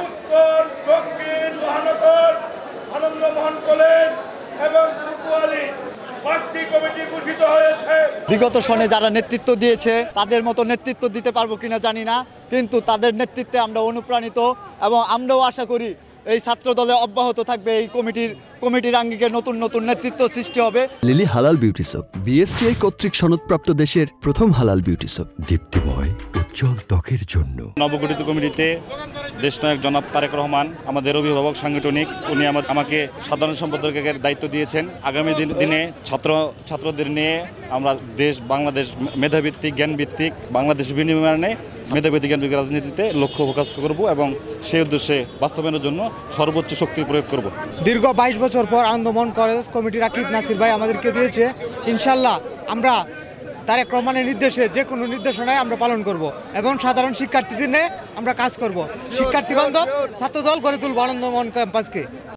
উত্তর দক্ষিণ মহানগর আনন্দমোহন কলেজ এবং কোতোয়ালি প্রার্থী কমিটি ঘোষিত হয়েছে। বিগত সনে যারা নেতৃত্ব দিয়েছে তাদের মতো নেতৃত্ব দিতে পারবো কিনা জানি না, কিন্তু তাদের নেতৃত্বে আমরা অনুপ্রাণিত এবং আমরাও আশা করি এই ছাত্র দলে অব্যাহত থাকবে। এই কমিটির আঙ্গিকে নতুন নতুন নেতৃত্ব সৃষ্টি হবে। লিলি হালাল বিউটি সোপ, বিএসটিআই কর্তৃক সনদপ্রাপ্ত দেশের প্রথম হালাল বিউটি সোপ। দীপ্তিময় উজ্জ্বল ত্বকের জন্য নবগঠিত কমিটিতে দেশনায়ক জনাব তারেক রহমান আমাদের অভিভাবক সাংগঠনিক, উনি আমাকে সাধারণ সম্পাদকের দায়িত্ব দিয়েছেন। আগামী দিনে ছাত্রদের নিয়ে আমরা বাংলাদেশ মেধাভিত্তিক জ্ঞানভিত্তিক বাংলাদেশ বিনির্মাণে মেধাভিত্তিক জ্ঞানভিত্তিক রাজনীতিতে লক্ষ্য ফোকাস করব এবং সেই উদ্দেশ্যে বাস্তবায়নের জন্য সর্বোচ্চ শক্তি প্রয়োগ করব। দীর্ঘ 22 বছর পর আনন্দমোহন কলেজ কমিটির আকিব নাসির ভাই আমাদেরকে দিয়েছে। ইনশাল্লাহ আমরা তারেক রহমানের নির্দেশে যে কোনো নির্দেশনায় আমরা পালন করব এবং সাধারণ শিক্ষার্থীদের নিয়ে আমরা কাজ করব। শিক্ষার্থী বান্ধব ছাত্রদল গড়ে তুলব আনন্দমোহন ক্যাম্পাসকে।